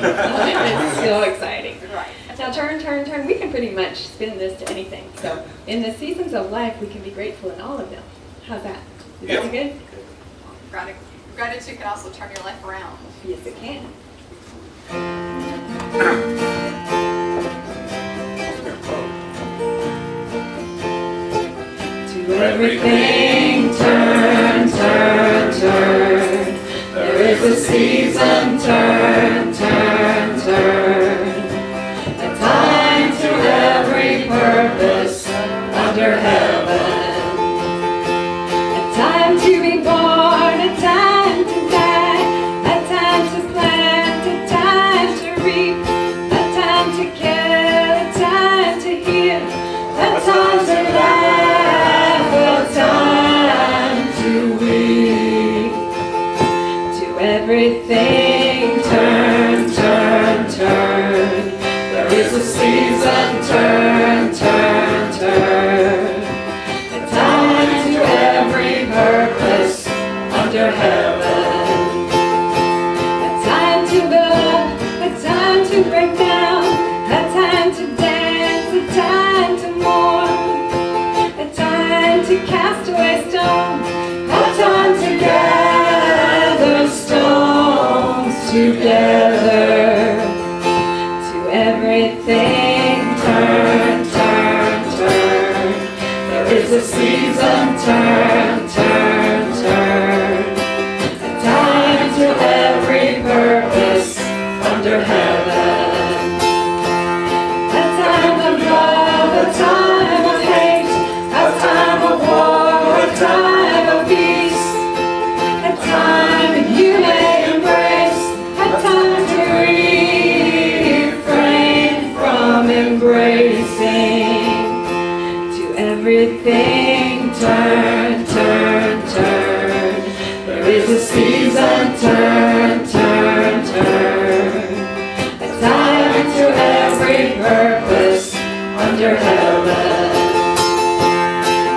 It's so exciting. Right. Now turn, turn, turn. We can pretty much spin this to anything. So in the seasons of life, we can be grateful in all of them. How's that? Is that good? Gratitude can also turn your life around. Yes, it can. To everything, turn, turn, turn. There is a season, turn, turn, turn. A time to every purpose under heaven. A time to be born, a time to die, a time to plant, a time to reap, a time to kill, a time to heal, a time to laugh, a time to weep. To everything, turn, turn, turn. There is a season, turn, turn, turn. A time to every purpose under heaven. A time to build, a time to break down, a time to dance, a time to mourn, a time to cast away stone, a time to gather stones together. To everything, turn, turn, turn. There is a season, turn, turn, turn. A time to every purpose under heaven. A time of love, a time of hate, a time of war, a time of peace. A time you may embrace, a time to refrain from embracing. To everything, turn, turn, turn. There is a season, turn, turn, turn. A time to every purpose under heaven.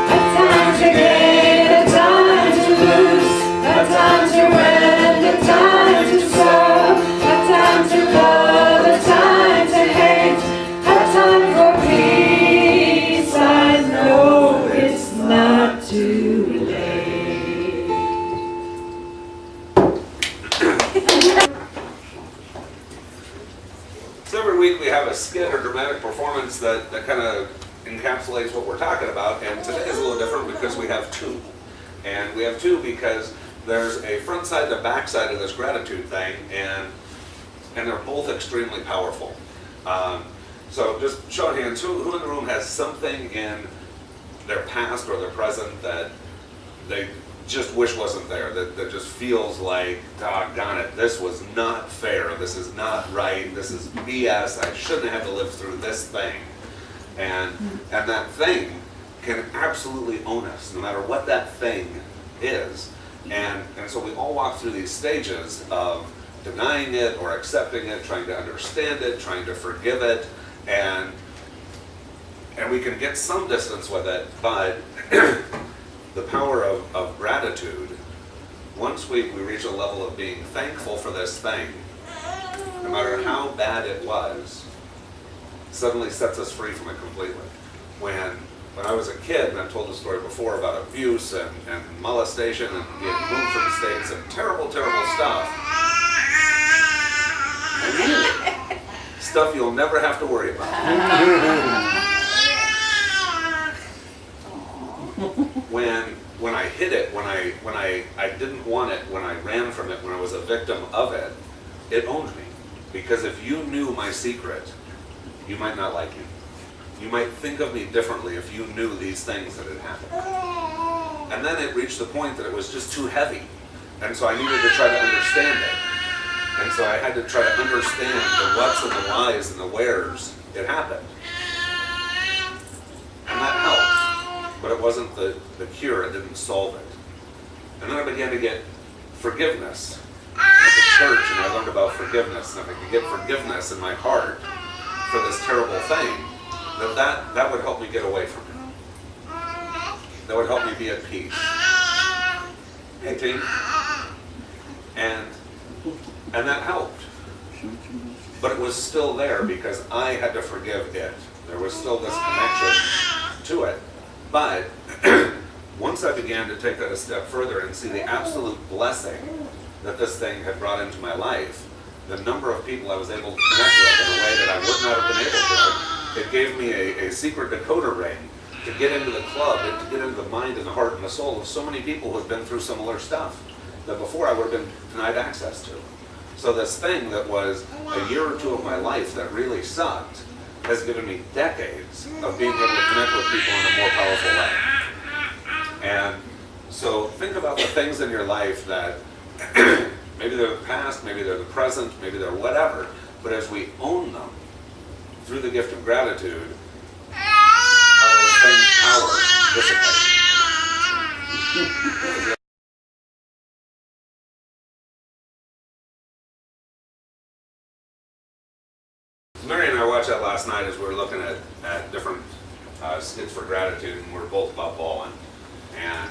A time to gain, a time to lose, a time to win, a time to serve, a time to love, a time to hate, a time for peace. I know it's not too late. So every week we have a skit or dramatic performance that kind of encapsulates what we're talking about, and today is a little different because we have two. And we have two because there's a front side and a back side of this gratitude thing, and they're both extremely powerful. So just show of hands, who in the room has something in their past or their present that they just wish wasn't there, that just feels like, doggone it, this was not fair, this is not right, this is BS, I shouldn't have to live through this thing. And that thing can absolutely own us, no matter what that thing is. And so we all walk through these stages of denying it or accepting it, trying to understand it, trying to forgive it, and we can get some distance with it, but the power of gratitude, once we reach a level of being thankful for this thing, no matter how bad it was, suddenly sets us free from it completely. When I was a kid, and I've told the story before about abuse and molestation and being moved from states and terrible, terrible stuff. Stuff you'll never have to worry about. When I hid it, when I didn't want it, when I ran from it, when I was a victim of it, it owned me. Because if you knew my secret, you might not like me. You might think of me differently if you knew these things that had happened. And then it reached the point that it was just too heavy. And so I needed to try to understand it. And so I had to try to understand the whats and the whys and the wheres it happened. And that helped. But it wasn't the cure, it didn't solve it. And then I began to get forgiveness. At the church, and I learned about forgiveness. And if I could get forgiveness in my heart for this terrible thing, that would help me get away from it. That would help me be at peace. Hey, team. And that helped. but it was still there because I had to forgive it. There was still this connection to it. But once I began to take that a step further and see the absolute blessing that this thing had brought into my life, the number of people I was able to connect with in a way that I would not have been able to, it gave me a secret decoder ring to get into the club and to get into the mind and the heart and the soul of so many people who have been through similar stuff that before I would have been denied access to. So this thing that was a year or two of my life that really sucked has given me decades of being able to connect with people in a more powerful way. And so think about the things in your life that maybe they're the past, maybe they're the present, maybe they're whatever, but as we own them through the gift of gratitude, how those things' power dissipates. Mary and I watched that last night as we were looking at different skits for gratitude, and we were both about bawling. And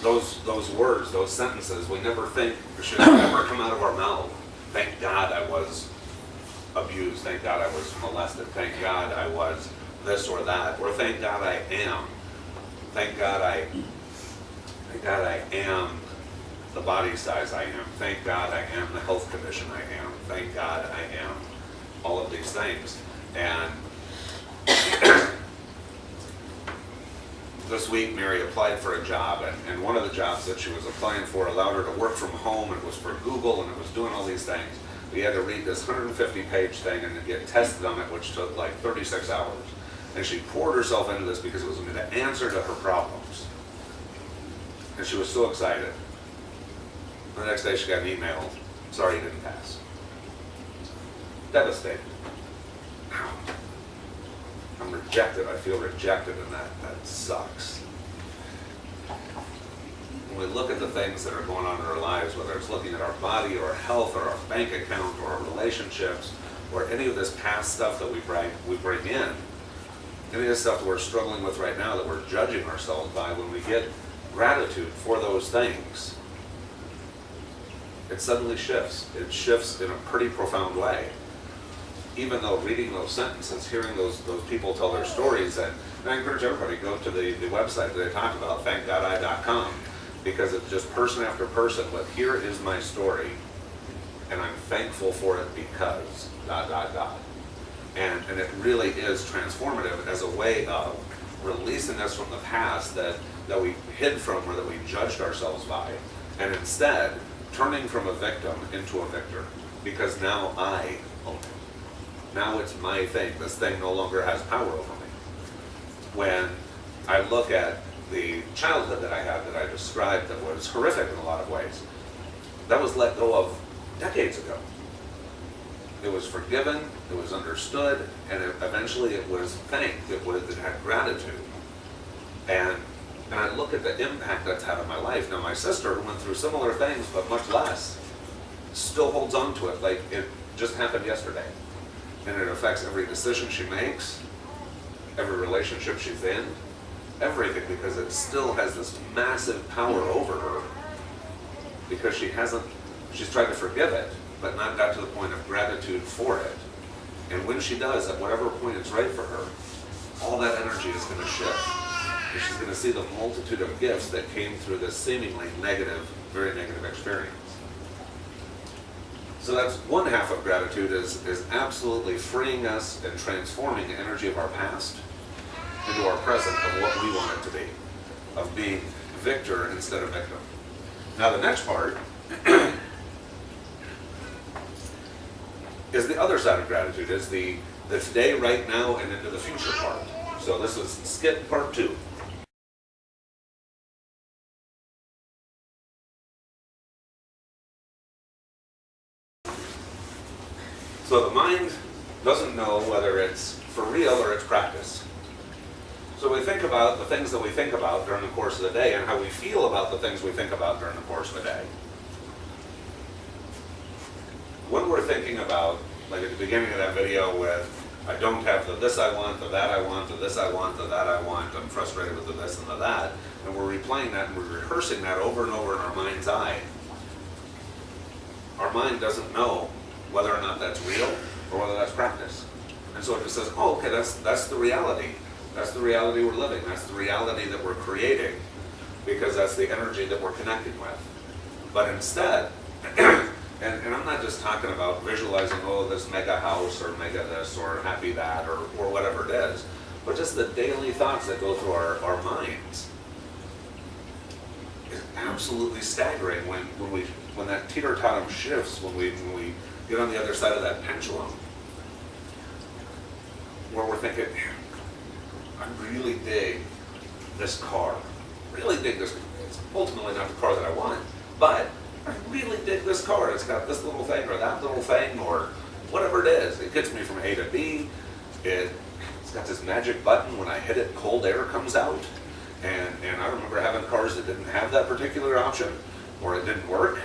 those words, those sentences, we never think should ever come out of our mouth. Thank God I was abused. Thank God I was molested. Thank God I was this or that. Or thank God I am. Thank God I am the body size I am. Thank God I am the health condition I am. Thank God I am all of these things. And this week Mary applied for a job, and one of the jobs that she was applying for allowed her to work from home, and it was for Google, and it was doing all these things. We had to read this 150-page thing and get tested on it, which took like 36 hours. And she poured herself into this because it was going to answer to her problems. And she was so excited. The next day she got an email, sorry you didn't pass. Devastated. I'm rejected, I feel rejected, and that sucks. When we look at the things that are going on in our lives, whether it's looking at our body or our health or our bank account or our relationships or any of this past stuff that we bring in, any of this stuff that we're struggling with right now that we're judging ourselves by, when we get gratitude for those things, it suddenly shifts. It shifts in a pretty profound way. Even though reading those sentences, hearing those people tell their stories, and I encourage everybody to go to the website that I talked about, thankgodi.com, because it's just person after person, but here is my story, and I'm thankful for it because ... And it really is transformative as a way of releasing us from the past that we hid from or that we judged ourselves by, and instead turning from a victim into a victor, because now I own it. Now it's my thing. This thing no longer has power over me. When I look at the childhood that I had that I described that was horrific in a lot of ways, that was let go of decades ago. It was forgiven, it was understood, and eventually it was thanked. It had gratitude. And I look at the impact that's had on my life. Now my sister, who went through similar things, but much less, still holds on to it like it just happened yesterday. And it affects every decision she makes, every relationship she's in, everything, because it still has this massive power over her, because she's tried to forgive it, but not got to the point of gratitude for it. And when she does, at whatever point it's right for her, all that energy is going to shift. And she's going to see the multitude of gifts that came through this seemingly negative, very negative experience. So that's one half of gratitude, is absolutely freeing us and transforming the energy of our past into our present of what we want it to be, of being victor instead of victim. Now the next part is the other side of gratitude, is the today, right now, and into the future part. So this is skit part 2. So the mind doesn't know whether it's for real or it's practice. So we think about the things that we think about during the course of the day and how we feel about the things we think about during the course of the day. When we're thinking about, like at the beginning of that video with, I don't have the this I want, the that I want, the this I want, the that I want, I'm frustrated with the this and the that, and we're replaying that and we're rehearsing that over and over in our mind's eye, our mind doesn't know whether or not that's real or whether that's practice. And so it just says, oh, okay, that's the reality. That's the reality we're living. That's the reality that we're creating, because that's the energy that we're connecting with. But instead, and I'm not just talking about visualizing, oh, this mega house or mega this or happy that or whatever it is, but just the daily thoughts that go through our minds is absolutely staggering when that teeter-totter shifts, when we get on the other side of that pendulum, where we're thinking, I really dig this car. Really dig this. It's ultimately not the car that I want, but I really dig this car. It's got this little thing or that little thing or whatever it is. It gets me from A to B. It's got this magic button. When I hit it, cold air comes out. And I remember having cars that didn't have that particular option, or it didn't work.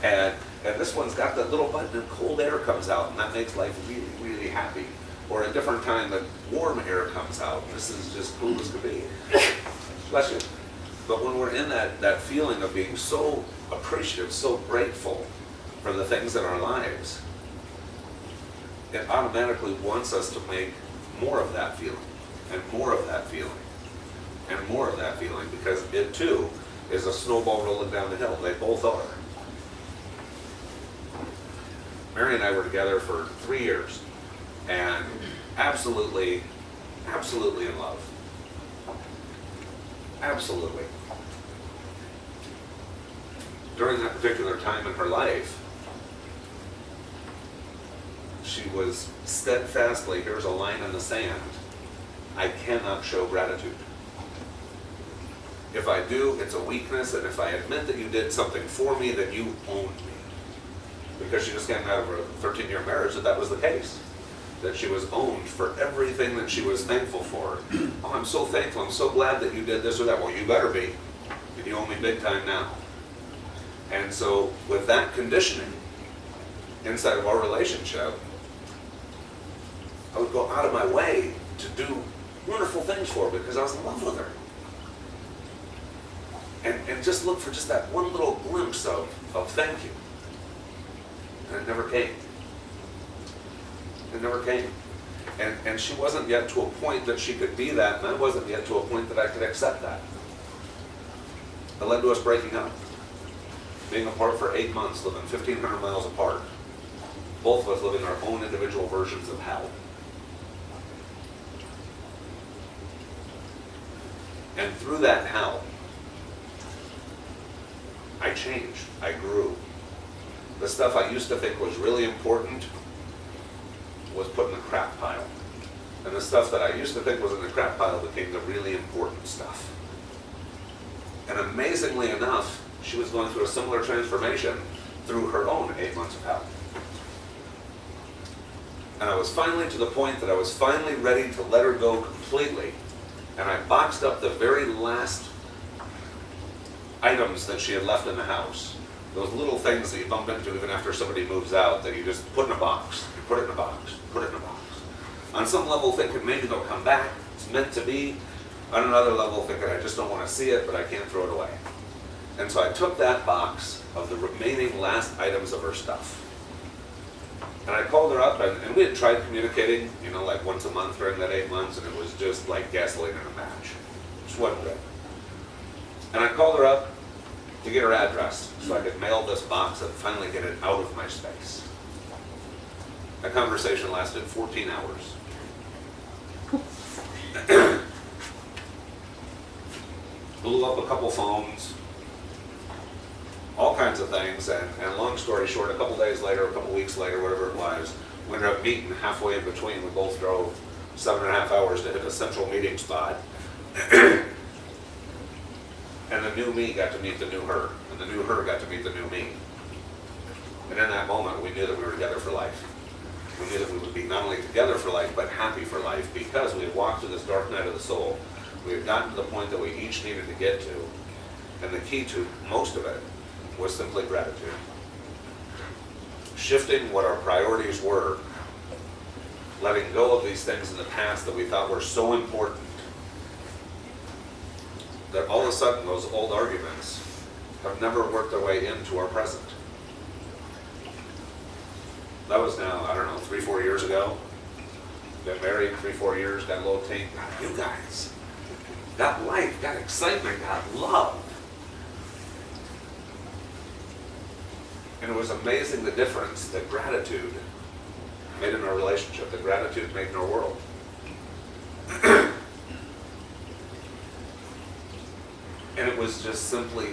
and this one's got that little button and cold air comes out, and that makes life really, really happy. Or a different time that warm air comes out. This is just cool as could be. Bless you. But when we're in that feeling of being so appreciative, so grateful for the things in our lives, it automatically wants us to make more of that feeling, and more of that feeling, and more of that feeling, because it too is a snowball rolling down the hill. They both are. Mary and I were together for 3 years, and absolutely in love. Absolutely. During that particular time in her life, she was steadfastly, here's a line in the sand, I cannot show gratitude. If I do, it's a weakness, and if I admit that you did something for me, then you owned me. Because she just came out of a 13-year marriage that was the case. That she was owned for everything that she was thankful for. Oh, I'm so thankful, I'm so glad that you did this or that. Well, you better be. And you owe me big time now. And so with that conditioning inside of our relationship, I would go out of my way to do wonderful things for her because I was in love with her. And just look for just that one little glimpse of thank you. And it never came. It never came. And she wasn't yet to a point that she could be that, and I wasn't yet to a point that I could accept that. It led to us breaking up. Being apart for 8 months, living 1,500 miles apart. Both of us living our own individual versions of hell. And through that hell, I changed. I grew. The stuff I used to think was really important was put in the crap pile. And the stuff that I used to think was in the crap pile became the really important stuff. And amazingly enough, she was going through a similar transformation through her own 8 months of hell. And I was finally to the point that I was finally ready to let her go completely. And I boxed up the very last items that she had left in the house. Those little things that you bump into even after somebody moves out that you just put in a box. You put it in a box. Put it in a box. On some level thinking maybe they'll come back. It's meant to be. On another level thinking I just don't want to see it, but I can't throw it away. And so I took that box of the remaining last items of her stuff. And I called her up, and we had tried communicating, like once a month during that 8 months, and it was just like gasoline in a match. Just wasn't good. And I called her up to get her address so I could mail this box and finally get it out of my space. That conversation lasted 14 hours. Blew up a couple phones, all kinds of things, and long story short, a couple days later, a couple weeks later, whatever it was, we ended up meeting halfway in between. We both drove 7.5 hours to hit a central meeting spot. And the new me got to meet the new her, and the new her got to meet the new me. And in that moment, we knew that we were together for life. We knew that we would be not only together for life, but happy for life, because we had walked through this dark night of the soul. We had gotten to the point that we each needed to get to, and the key to most of it was simply gratitude. Shifting what our priorities were, letting go of these things in the past that we thought were so important, that all of a sudden those old arguments have never worked their way into our present. That was now, I don't know, 3-4 years ago. Been married 3-4 years, got a little taint. God, you guys got life, got excitement, got love. And it was amazing the difference that gratitude made in our relationship, that gratitude made in our world. And it was just simply,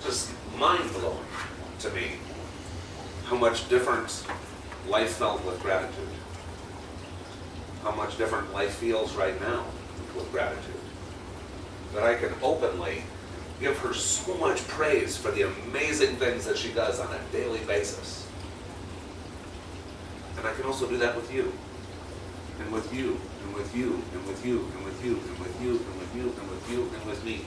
just mind-blowing to me how much different life felt with gratitude. How much different life feels right now with gratitude. That I can openly give her so much praise for the amazing things that she does on a daily basis. And I can also do that with you. And with you, and with you, and with you, and with you, and with you, and with you, and with you, and with me.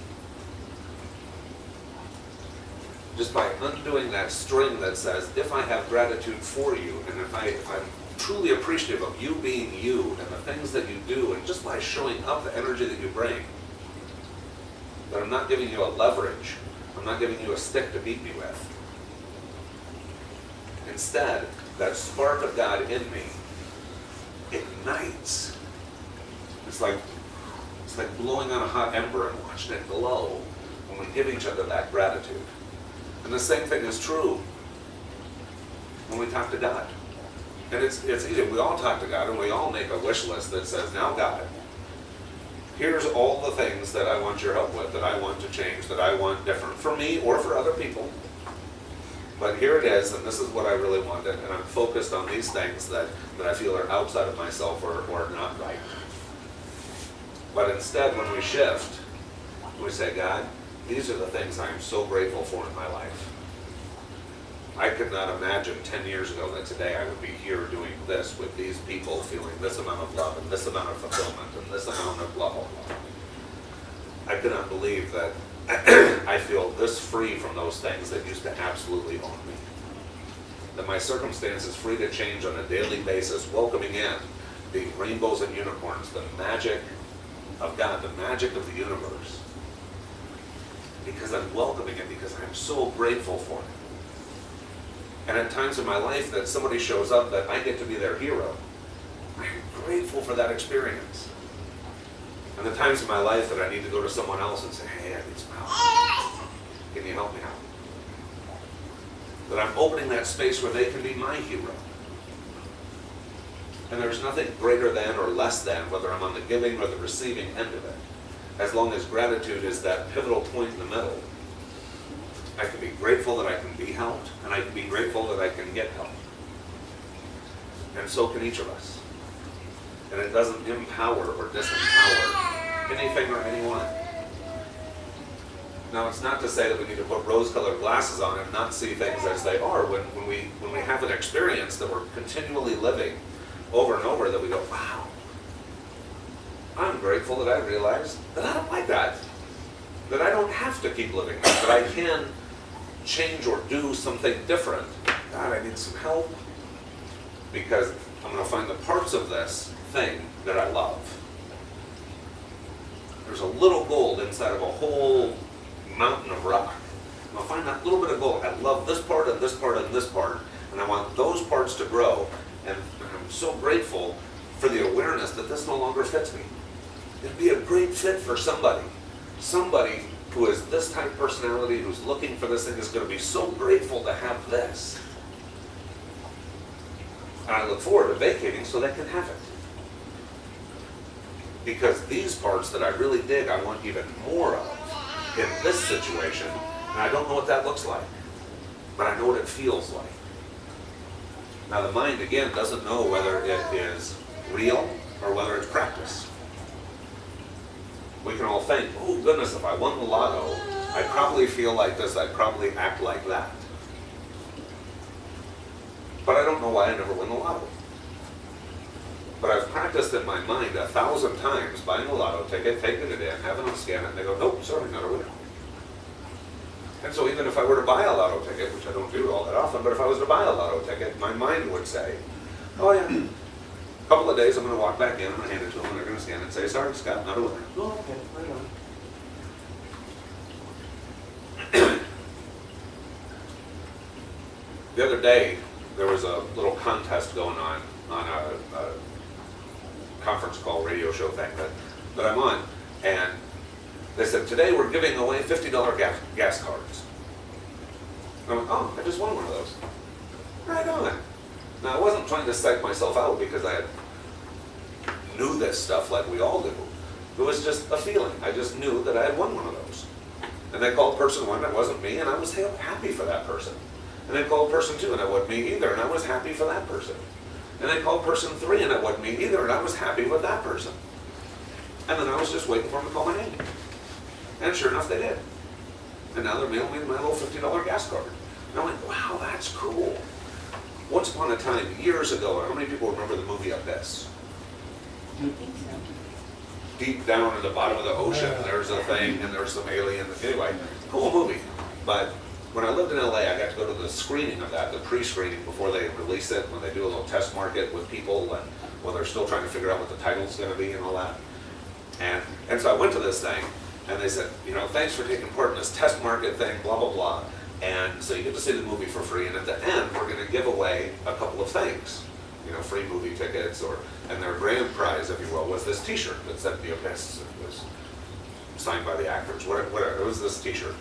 Just by undoing that string that says, if I have gratitude for you, and if I'm truly appreciative of you being you, and the things that you do, and just by showing up the energy that you bring, that I'm not giving you a leverage, I'm not giving you a stick to beat me with. Instead, that spark of God in me ignites. It's like blowing on a hot ember and watching it glow when we give each other that gratitude. And the same thing is true when we talk to God. And it's easy. We all talk to God and we all make a wish list that says, now God, here's all the things that I want your help with, that I want to change, that I want different for me or for other people. But here it is, and this is what I really wanted, and I'm focused on these things that I feel are outside of myself or not right. But instead, when we shift, we say, God, these are the things I am so grateful for in my life. I could not imagine 10 years ago that today I would be here doing this with these people, feeling this amount of love and this amount of fulfillment and this amount of blah, blah, blah. I could not believe that I feel this free from those things that used to absolutely own me. That my circumstance is free to change on a daily basis, welcoming in the rainbows and unicorns, the magic of God, the magic of the universe. Because I'm welcoming it, because I'm so grateful for it. And at times in my life that somebody shows up that I get to be their hero, I'm grateful for that experience. And the times in my life that I need to go to someone else and say, hey, I need some help. Can you help me out? That I'm opening that space where they can be my hero. And there's nothing greater than or less than, whether I'm on the giving or the receiving end of it. As long as gratitude is that pivotal point in the middle, I can be grateful that I can be helped, and I can be grateful that I can get help. And so can each of us. And it doesn't empower or disempower anything or anyone. Now, it's not to say that we need to put rose-colored glasses on and not see things as they are. When we have an experience that we're continually living over and over, that we go, wow, I'm grateful that I realized that I don't like that. That I don't have to keep living that. That I can change or do something different. God, I need some help. Because I'm going to find the parts of this thing that I love. There's a little gold inside of a whole mountain of rock. I'm going to find that little bit of gold. I love this part and this part and this part. And I want those parts to grow. And I'm so grateful for the awareness that this no longer fits me. It'd be a great fit for somebody. Somebody who is this type of personality, who's looking for this thing, is going to be so grateful to have this. And I look forward to vacating so they can have it. Because these parts that I really dig, I want even more of in this situation. And I don't know what that looks like. But I know what it feels like. Now the mind, again, doesn't know whether it is real or whether it's practice. We can all think, oh goodness, if I won the lotto, I'd probably feel like this, I'd probably act like that. But I don't know why I never win the lotto. But I've practiced in my mind 1,000 times buying a lotto ticket, taking it in, having them scan it, and they go, nope, sorry, not a winner. And so even if I were to buy a lotto ticket, which I don't do all that often, but if I was to buy a lotto ticket, my mind would say, oh yeah, a couple of days I'm going to walk back in, I'm going to hand it to them, and they're going to scan it and say, sorry, Scott, not a winner. Oh, okay, right on. The other day, there was a little contest going on a conference call, radio show thing that I'm on, and they said, today we're giving away $50 gas cards. And I went, oh, I just won one of those. Right on. Now, I wasn't trying to psych myself out because I knew this stuff like we all do. It was just a feeling. I just knew that I had won one of those. And they called person one, it wasn't me, and I was happy for that person. And they called person two, and it wasn't me either, and I was happy for that person. And they called person three, and it wasn't me either, and I was happy with that person. And then I was just waiting for them to call my name. And sure enough, they did. And now they're mailing me my little $50 gas card. And I went, wow, that's cool. Once upon a time, years ago, how many people remember the movie Abyss? I think so. Deep down in the bottom of the ocean, there's a thing, and there's some alien. Anyway, cool movie. But when I lived in LA, I got to go to the screening of that, the pre-screening before they release it, when they do a little test market with people, and when they're still trying to figure out what the title's going to be and all that. And so I went to this thing, and they said, you know, thanks for taking part in this test market thing, blah, blah, blah. And so you get to see the movie for free, and at the end, we're going to give away a couple of things. You know, free movie tickets, and their grand prize, if you will, was this T-shirt that said The Abyss. It was signed by the actors, whatever. It was this T-shirt.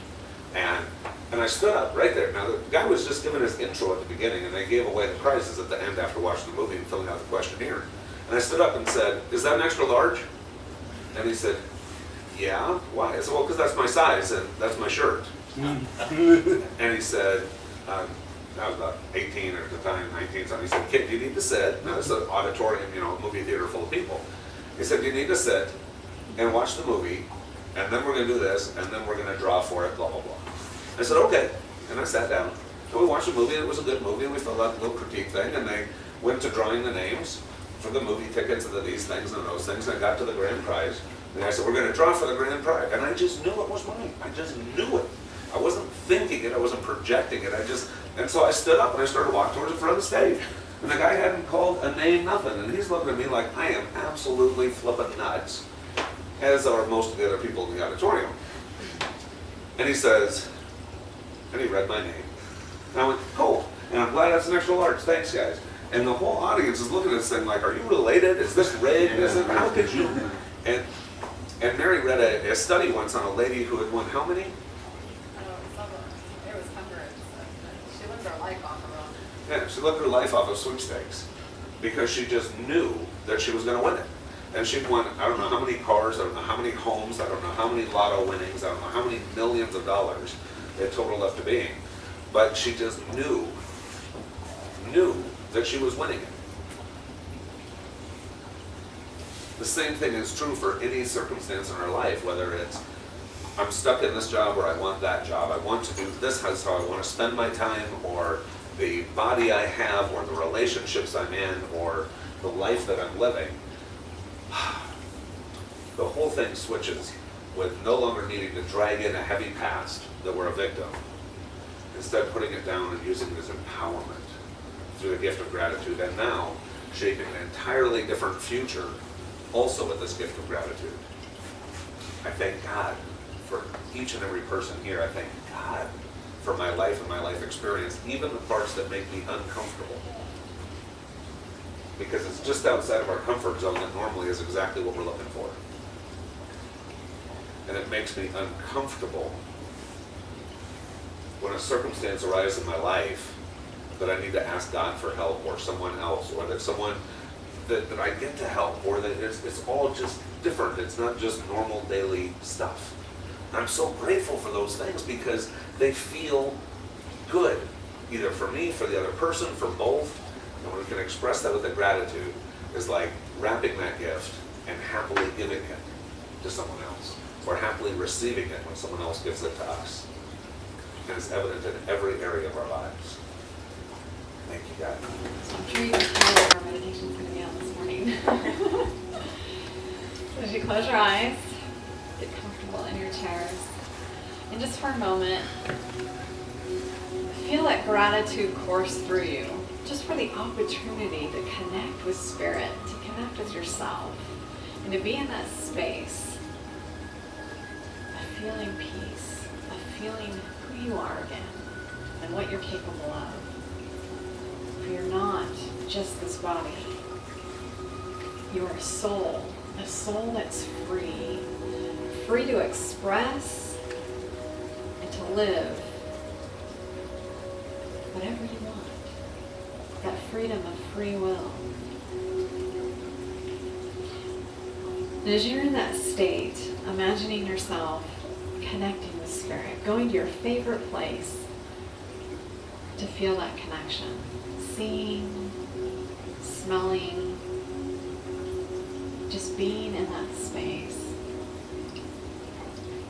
And I stood up right there. Now, the guy was just giving his intro at the beginning, and they gave away the prizes at the end after watching the movie and filling out the questionnaire. And I stood up and said, is that an extra large? And he said, yeah, why? I said, well, because that's my size, and that's my shirt. And he said, I was about 18 at the time, 19 something. He said, kid, you need to sit. Now, this is an auditorium, you know, a movie theater full of people. He said, you need to sit and watch the movie, and then we're going to do this, and then we're going to draw for it, blah, blah, blah. I said, okay. And I sat down, and we watched the movie, and it was a good movie, and we filled out a little critique thing, and they went to drawing the names for the movie tickets and these things and those things, and I got to the grand prize. And I said, we're going to draw for the grand prize. And I just knew it was mine. I just knew it. I wasn't thinking it, I wasn't projecting it, and so I stood up and I started walking towards the front of the stage. And the guy hadn't called a name, nothing, and he's looking at me like I am absolutely flipping nuts, as are most of the other people in the auditorium. And he says, and he read my name. And I went, cool, and I'm glad that's an extra large, thanks guys. And the whole audience is looking at this thing like, are you related? Is this rigged? How could you? And Mary read a study once on a lady who had won how many? It was hundreds. She lived her life off of them. Yeah, she lived her life off of sweepstakes because she just knew that she was going to win it. And she'd won, I don't know how many cars, I don't know how many homes, I don't know how many lotto winnings, I don't know how many millions of dollars it totaled up to being. But she just knew that she was winning it. The same thing is true for any circumstance in our life, whether it's I'm stuck in this job or I want that job, I want to do this, how I want to spend my time, or the body I have, or the relationships I'm in, or the life that I'm living. The whole thing switches with no longer needing to drag in a heavy past that we're a victim. Instead, putting it down and using it as empowerment through the gift of gratitude, and now shaping an entirely different future also with this gift of gratitude. I thank God for each and every person here. I thank God for my life and my life experience, even the parts that make me uncomfortable. Because it's just outside of our comfort zone that normally is exactly what we're looking for. And it makes me uncomfortable when a circumstance arises in my life that I need to ask God for help, or someone else, or that someone that I get to help, or that it's all just different. It's not just normal daily stuff. And I'm so grateful for those things because they feel good, either for me, for the other person, for both. And when we can express that with a gratitude, is like wrapping that gift and happily giving it to someone else, or happily receiving it when someone else gives it to us. And it's evident in every area of our lives. Thank you, God. So I'm sure you can tell what our meditation's going to be on this morning. So as you close your eyes, get comfortable in your chairs, and just for a moment, feel that gratitude course through you, just for the opportunity to connect with Spirit, to connect with yourself, and to be in that space of feeling peace, of feeling who you are again, and what you're capable of. For you're not just this body. You are a soul that's free. Free to express and to live whatever you want. That freedom of free will. And as you're in that state, imagining yourself connecting with Spirit, going to your favorite place to feel that connection. Seeing, smelling, just being in that space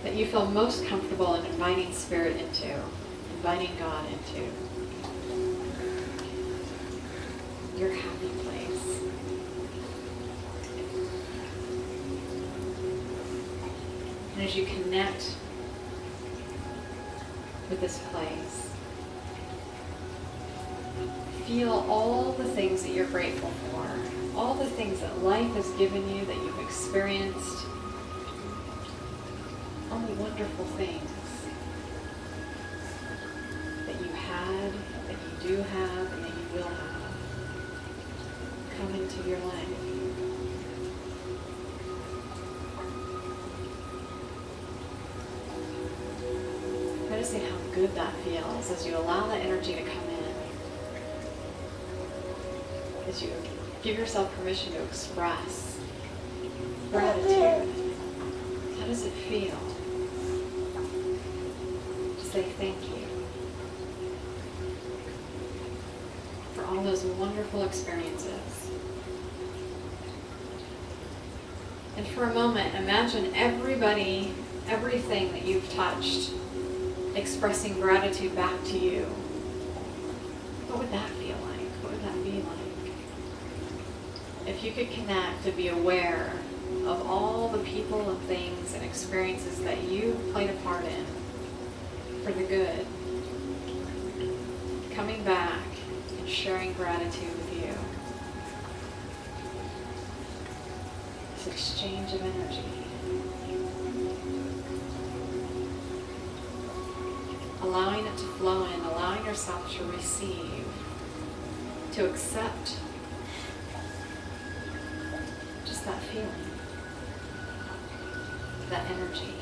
that you feel most comfortable in inviting Spirit into, inviting God into. Your happy place. And as you connect with this place, feel all the things that you're grateful for, all the things that life has given you, that you've experienced, all the wonderful things that you had, that you do have, and that you will have come into your life. Try to see how good that feels as you allow that energy to come in. As you give yourself permission to express gratitude. How does it feel to say thank you for all those wonderful experiences? And for a moment, imagine everybody, everything that you've touched, expressing gratitude back to you. What would that feel like? What would that be like? If you could connect to be aware of all the people and things and experiences that you played a part in for the good, coming back and sharing gratitude with you. This exchange of energy. Allowing it to flow in, allowing yourself to receive, to accept just that feeling, that energy.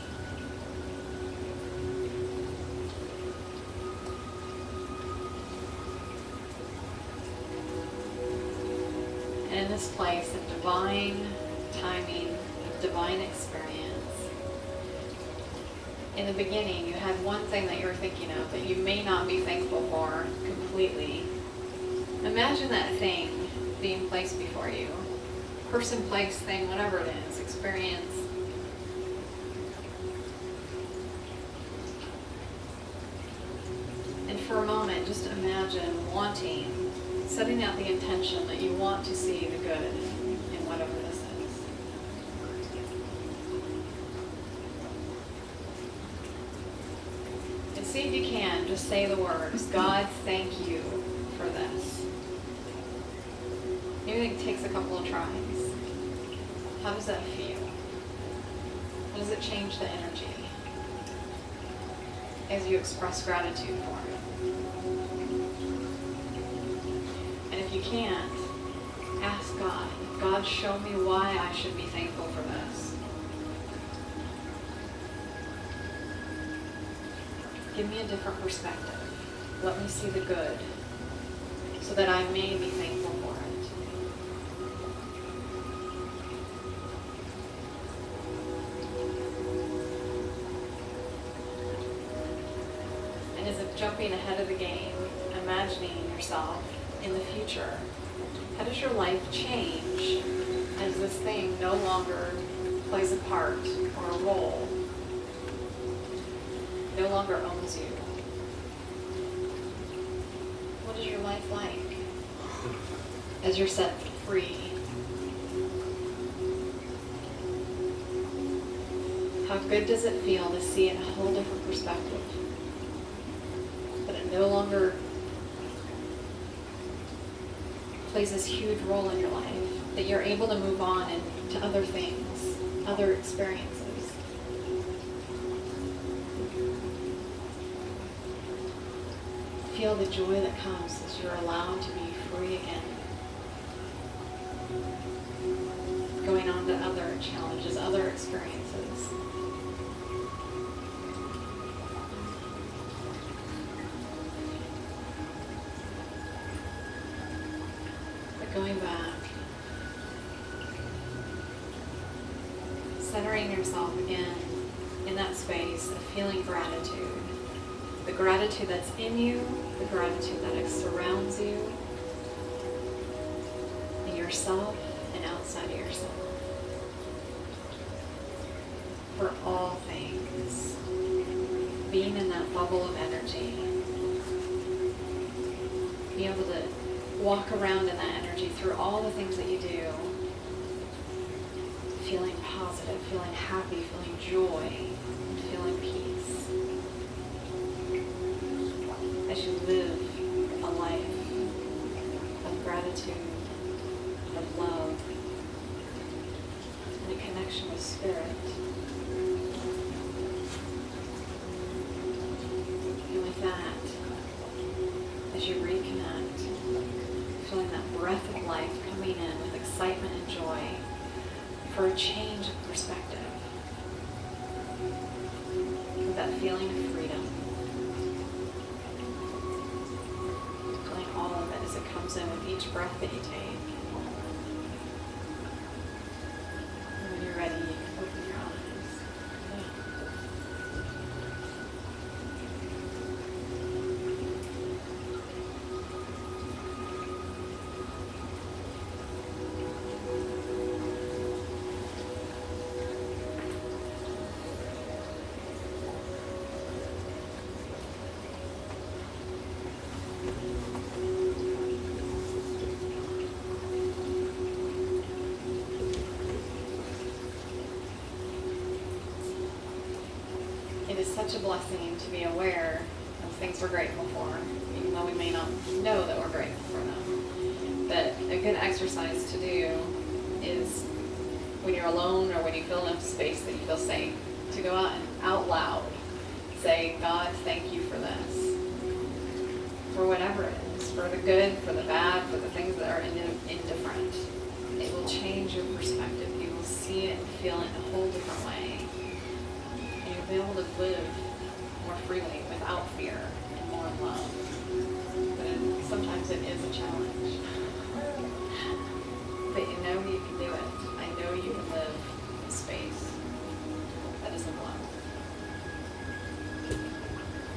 And in this place of divine timing, of divine experience, in the beginning, you had one thing that you were thinking of that you may not be thankful for completely. Imagine that thing being placed before you. Person, place, thing, whatever it is, experience. And for a moment, just imagine wanting, setting out the intention that you want to see the good in whatever this is. See if you can, just say the words, God, thank you for this. Maybe it takes a couple of tries. How does that feel? How does it change the energy as you express gratitude for it? And if you can't, ask God, God, show me why I should be thankful for this. Give me a different perspective. Let me see the good so that I may be thankful for it. And as if jumping ahead of the game, imagining yourself in the future, how does your life change as this thing no longer plays a part or a role? No longer owns you. What is your life like as you're set free? How good does it feel to see it in a whole different perspective? That it no longer plays this huge role in your life. That you're able to move on into other things, other experiences. feel the joy that comes as you're allowed to be free again. Going on to other challenges, other experiences. But going back, centering yourself again in that space of feeling gratitude. The gratitude that's in you, the gratitude that surrounds you, in yourself and outside of yourself. For all things. Being in that bubble of energy. Being able to walk around in that energy through all the things that you do. Feeling positive, feeling happy, feeling joy, and feeling peace. As you live a life of gratitude, of love, and a connection with Spirit. And with that, as you reconnect, feeling that breath of life coming in with excitement and joy for a change of perspective, with that feeling of freedom. All of it as it comes in with each breath that you take. And when you're ready, you can open your eyes. It is such a blessing to be aware of things we're grateful for, even though we may not know that we're grateful for them. But a good exercise to do is when you're alone or when you feel in a space that you feel safe, to go out and out loud say, God, thank you for this. For whatever it is, for the good, for the bad, for the things that are indifferent. It will change your perspective. You will see it and feel it in a whole different way. Be able to live more freely without fear and more in love. But sometimes it is a challenge.